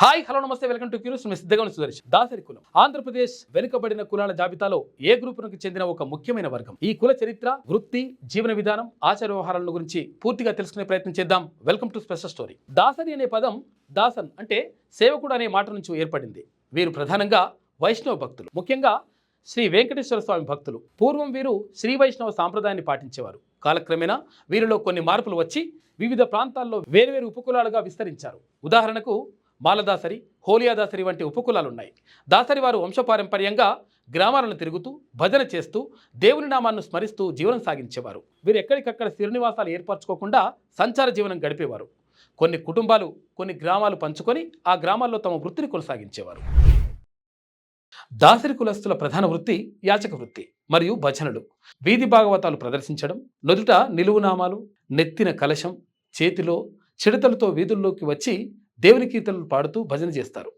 Hi hello నమస్తే welcome to cues miss దగ్గర సుదర్శన్. దాసరి కులం ఆంధ్రప్రదేశ్ వెనుకబడిన కులాల జాబితాలో ఏ గ్రూపునకు చెందిన ఒక ముఖ్యమైన వర్గం. ఈ కుల చరిత్ర, వృత్తి, జీవన విధానం, ఆచార వ్యవహారాల గురించి పూర్తిగా తెలుసుకునే ప్రయత్నం చేద్దాం. Welcome to special story. Dasari అనే పదం దాసన్ అంటే సేవకుడు అనే మాట నుంచి ఏర్పడింది. వీరు ప్రధానంగా వైష్ణవ భక్తులు, ముఖ్యంగా శ్రీ వెంకటేశ్వర స్వామి భక్తులు. పూర్వం వీరు శ్రీ వైష్ణవ సాంప్రదాయాన్ని పాటించేవారు. కాలక్రమేణా వీరిలో కొన్ని మార్పులు వచ్చి వివిధ ప్రాంతాల్లో వేర్వేరు ఉపకులాలుగా విస్తరించారు. ఉదాహరణకు మాలదాసరి, హోలియాదాసరి వంటి ఉపకులాలున్నాయి. దాసరి వారు వంశపారంపర్యంగా గ్రామాలను తిరుగుతూ భజన చేస్తూ దేవుని నామాన్ని స్మరిస్తూ జీవనం సాగించేవారు. వీరు ఎక్కడికక్కడ స్థిరనివాసాలు ఏర్పరచుకోకుండా సంచార జీవనం గడిపేవారు. కొన్ని కుటుంబాలు కొన్ని గ్రామాలు పంచుకొని ఆ గ్రామాల్లో తమ వృత్తిని కొనసాగించేవారు. దాసరి కులస్తుల ప్రధాన వృత్తి యాచక వృత్తి మరియు భజనలు. వీధి భాగవతాలు ప్రదర్శించడం, నుదుట నిలువునామాలు, నెత్తిన కలశం, చేతిలో చిడతలతో వీధుల్లోకి వచ్చి దేవుని కీర్తనలు పాడుతూ భజన చేస్తారు.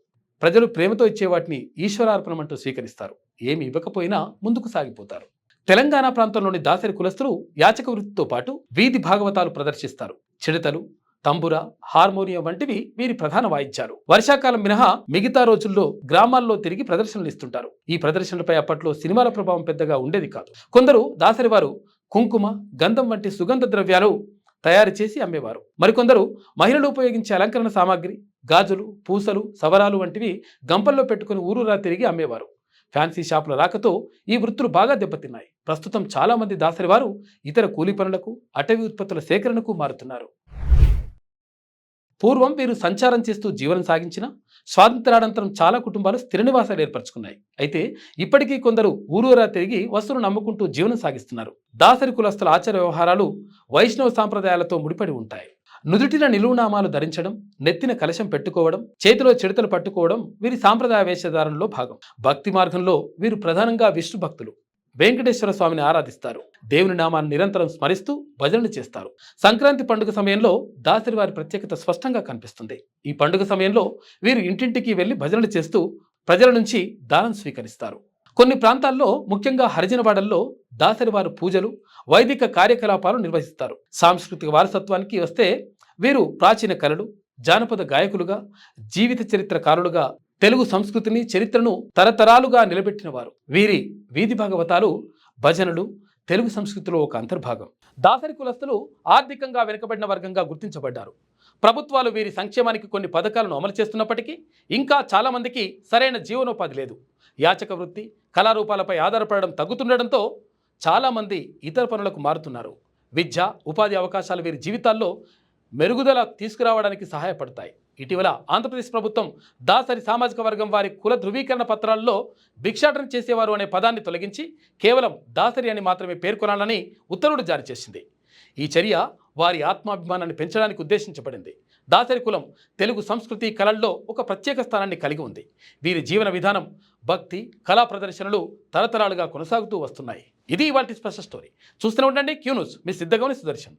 ప్రజలు ప్రేమతో ఇచ్చే వాటిని ఈశ్వరార్పణం అంటూ స్వీకరిస్తారు. ఏమి ఇవ్వకపోయినా ముందుకు సాగిపోతారు. తెలంగాణ ప్రాంతంలోని దాసరి కులస్తులు యాచక వృత్తితో పాటు వీధి భాగవతాలు ప్రదర్శిస్తారు. చిడతలు, తంబుర, హార్మోనియం వంటివి వీరి ప్రధాన వాయిద్యాలు. వర్షాకాలం మినహా మిగతా రోజుల్లో గ్రామాల్లో తిరిగి ప్రదర్శనలు ఇస్తుంటారు. ఈ ప్రదర్శనలపై అప్పట్లో సినిమాల ప్రభావం పెద్దగా ఉండేది కాదు. కొందరు దాసరి వారు కుంకుమ, గంధం వంటి సుగంధ ద్రవ్యాలు తయారు చేసి అమ్మేవారు. మరికొందరు మహిళలు ఉపయోగించే అలంకరణ సామాగ్రి, గాజులు, పూసలు, సవరాలు వంటివి గంపల్లో పెట్టుకుని ఊరూరా తిరిగి అమ్మేవారు. ఫ్యాన్సీ షాపుల రాకతో ఈ వృత్తులు బాగా దెబ్బతిన్నాయి. ప్రస్తుతం చాలా మంది దాసరి వారు ఇతర కూలీ పనులకు, అటవీ ఉత్పత్తుల సేకరణకు మారుతున్నారు. పూర్వం వీరు సంచారం చేస్తూ జీవనం సాగించిన స్వాతంత్రానంతరం చాలా కుటుంబాలు స్థిర నివాసాలు ఏర్పరచుకున్నాయి. అయితే ఇప్పటికీ కొందరు ఊరూరా తిరిగి వస్తువులను నమ్ముకుంటూ జీవనం సాగిస్తున్నారు. దాసరి కులస్తుల ఆచార వ్యవహారాలు వైష్ణవ సాంప్రదాయాలతో ముడిపడి ఉంటాయి. నుదుటిన నిలువునామాలు ధరించడం, నెత్తిన కలశం పెట్టుకోవడం, చేతిలో చిడతలు పట్టుకోవడం వీరి సాంప్రదాయ వేషధారణలో భాగం. భక్తి మార్గంలో వీరు ప్రధానంగా విష్ణు భక్తులు. వెంకటేశ్వర స్వామిని ఆరాధిస్తారు. దేవుని నామాన్ని నిరంతరం స్మరిస్తూ భజనలు చేస్తారు. సంక్రాంతి పండుగ సమయంలో దాసరి వారి ప్రత్యేకత స్పష్టంగా కనిపిస్తుంది. ఈ పండుగ సమయంలో వీరు ఇంటింటికి వెళ్లి భజనలు చేస్తూ ప్రజల నుంచి దానం స్వీకరిస్తారు. కొన్ని ప్రాంతాల్లో, ముఖ్యంగా హరిజనవాడల్లో దాసరి వారు పూజలు, వైదిక కార్యకలాపాలు నిర్వహిస్తారు. సాంస్కృతిక వారసత్వానికి వస్తే వీరు ప్రాచీన కళలు, జానపద గాయకులుగా, జీవిత చరిత్రకారులుగా తెలుగు సంస్కృతిని, చరిత్రను తరతరాలుగా నిలబెట్టిన వారు. వీరి వీధి భాగవతాలు, భజనలు తెలుగు సంస్కృతిలో ఒక అంతర్భాగం. దాసరి కులస్తులు ఆర్థికంగా వెనుకబడిన వర్గంగా గుర్తించబడ్డారు. ప్రభుత్వాలు వీరి సంక్షేమానికి కొన్ని పథకాలను అమలు చేస్తున్నప్పటికీ ఇంకా చాలా మందికి సరైన జీవనోపాధి లేదు. యాచక వృత్తి, కళారూపాలపై ఆధారపడడం తగ్గుతుండడంతో చాలామంది ఇతర పనులకు మారుతున్నారు. విద్య, ఉపాధి అవకాశాలు వీరి జీవితాల్లో మెరుగుదల తీసుకురావడానికి సహాయపడతాయి. ఇటీవల ఆంధ్రప్రదేశ్ ప్రభుత్వం దాసరి సామాజిక వర్గం వారి కుల ధృవీకరణ పత్రాల్లో భిక్షాటన చేసేవారు అనే పదాన్ని తొలగించి కేవలం దాసరి అని మాత్రమే పేర్కొనాలని ఉత్తర్వులు జారీ చేసింది. ఈ చర్య వారి ఆత్మాభిమానాన్ని పెంచడానికి ఉద్దేశించబడింది. దాసరి కులం తెలుగు సంస్కృతి, కళల్లో ఒక ప్రత్యేక స్థానాన్ని కలిగి ఉంది. వీరి జీవన విధానం, భక్తి, కళా ప్రదర్శనలు తరతరాలుగా కొనసాగుతూ వస్తున్నాయి. ఇది ఇవాల్టి స్పెషల్ స్టోరీ. చూస్తూనే ఉండండి క్యూ న్యూస్. మీ సిద్ధగౌని సుదర్శన్.